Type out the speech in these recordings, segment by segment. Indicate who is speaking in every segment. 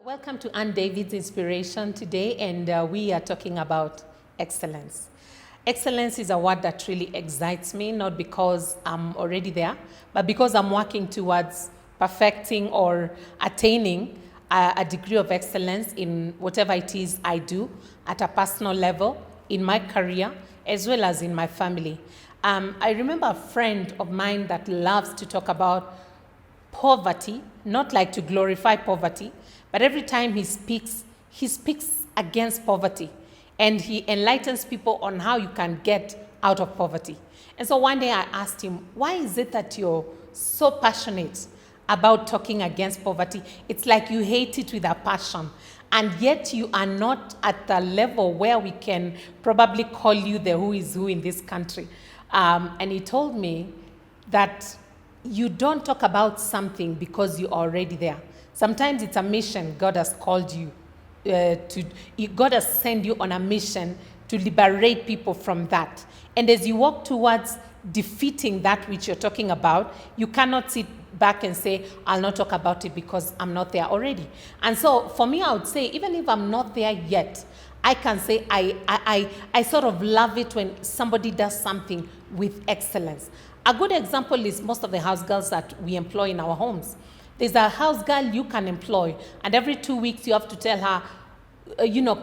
Speaker 1: Welcome to Ann David's Inspiration today, and we are talking about excellence. Excellence is a word that really excites me, not because I'm already there, but because I'm working towards perfecting or attaining a degree of excellence in whatever it is I do at a personal level, in my career, as well as in my family. I remember a friend of mine that loves to talk about poverty, not like to glorify poverty, but every time he speaks against poverty and he enlightens people on how you can get out of poverty. And so one day I asked him, why is it that you're so passionate about talking against poverty? It's like you hate it with a passion. And yet you are not at the level where we can probably call you the who is who in this country. And he told me that you don't talk about something because you're already there. Sometimes it's a mission God has called you God has sent you on a mission to liberate people from that. And as you walk towards defeating that which you're talking about, you cannot sit back and say, I'll not talk about it because I'm not there already. And so for me, I would say, even if I'm not there yet, I can say I sort of love it when somebody does something with excellence. A good example is most of the house girls that we employ in our homes. There's a house girl you can employ, and every 2 weeks you have to tell her,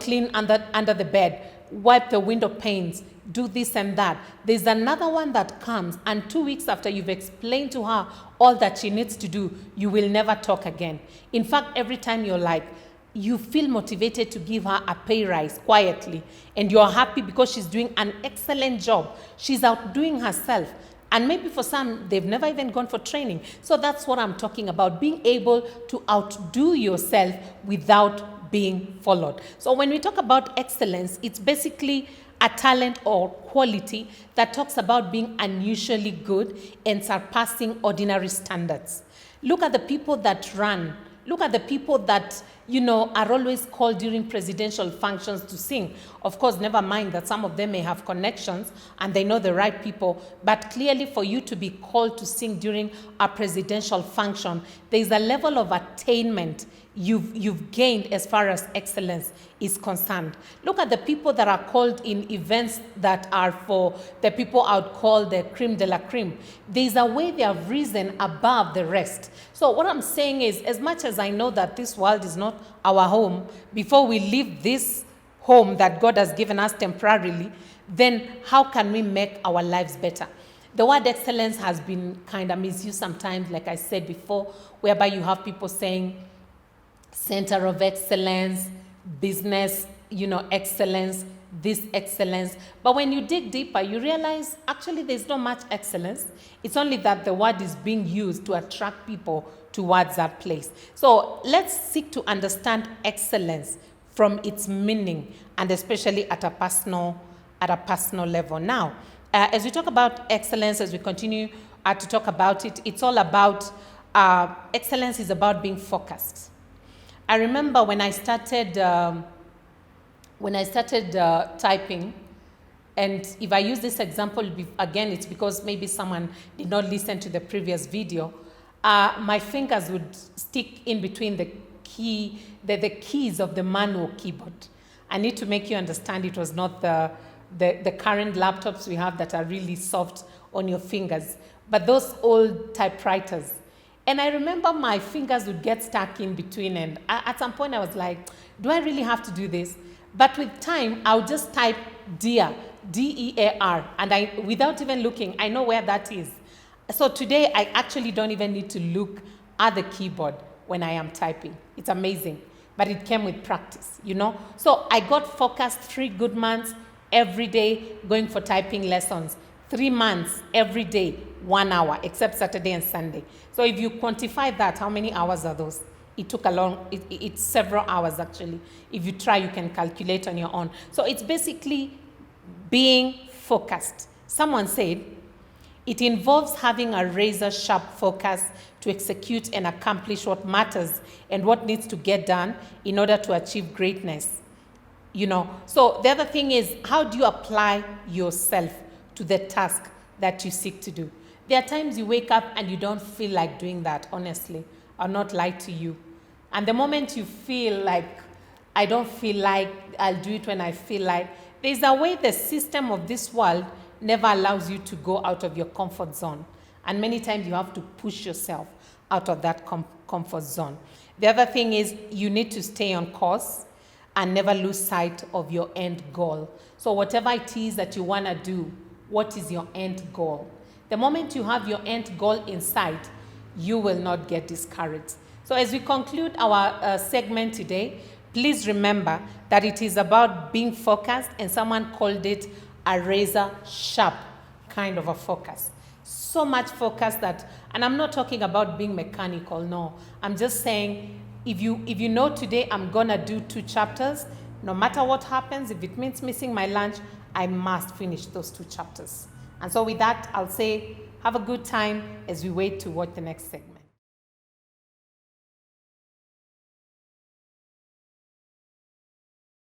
Speaker 1: clean under the bed, wipe the window panes, do this and that. There's another one that comes, and 2 weeks after you've explained to her all that she needs to do, you will never talk again. In fact, every time you feel motivated to give her a pay rise quietly, and you're happy because she's doing an excellent job. She's outdoing herself. And maybe for some, they've never even gone for training. So that's what I'm talking about, being able to outdo yourself without being followed. So when we talk about excellence, it's basically a talent or quality that talks about being unusually good and surpassing ordinary standards. Look at the people that run. Look at the people that, are always called during presidential functions to sing. Of course, never mind that some of them may have connections and they know the right people, but clearly for you to be called to sing during a presidential function, there's a level of attainment you've gained as far as excellence is concerned. Look at the people that are called in events that are for the people I would call the creme de la creme. There's a way they have risen above the rest. So what I'm saying is, as much as I know that this world is not our home, before we leave this home that God has given us temporarily, then how can we make our lives better? The word excellence has been kind of misused sometimes, like I said before, whereby you have people saying center of excellence, business, excellence, this excellence. But when you dig deeper, you realize actually there's not much excellence. It's only that the word is being used to attract people towards that place. So let's seek to understand excellence from its meaning, and especially at a personal level. Now, as we talk about excellence, as we continue to talk about it, it's all about excellence is about being focused. I remember when I started typing, and if I use this example again, it's because maybe someone did not listen to the previous video. My fingers would stick in between the keys of the manual keyboard. I need to make you understand it was not the current laptops we have that are really soft on your fingers, but those old typewriters. And I remember my fingers would get stuck in between, and at some point I was like, do I really have to do this? But with time, I'll just type DEAR, D-E-A-R, and without even looking, I know where that is. So today, I actually don't even need to look at the keyboard when I am typing. It's amazing, but it came with practice, So I got focused 3 good months every day going for typing lessons. 3 months every day, 1 hour, except Saturday and Sunday. So if you quantify that, how many hours are those? It took it's several hours actually. If you try, you can calculate on your own. So it's basically being focused. Someone said, it involves having a razor-sharp focus to execute and accomplish what matters and what needs to get done in order to achieve greatness. So the other thing is, how do you apply yourself to the task that you seek to do? There are times you wake up and you don't feel like doing that, honestly. I'll not lie to you. And the moment you feel like, I don't feel like, I'll do it when I feel like, there's a way the system of this world never allows you to go out of your comfort zone. And many times you have to push yourself out of that comfort zone. The other thing is you need to stay on course and never lose sight of your end goal. So whatever it is that you want to do, what is your end goal? The moment you have your end goal in sight, you will not get discouraged. So as we conclude our segment today, please remember that it is about being focused, and someone called it a razor sharp kind of a focus. So much focus that, and I'm not talking about being mechanical, no. I'm just saying, if you know today I'm gonna do 2 chapters, no matter what happens, if it means missing my lunch, I must finish those 2 chapters. And so with that, I'll say, have a good time as we wait to watch the next segment.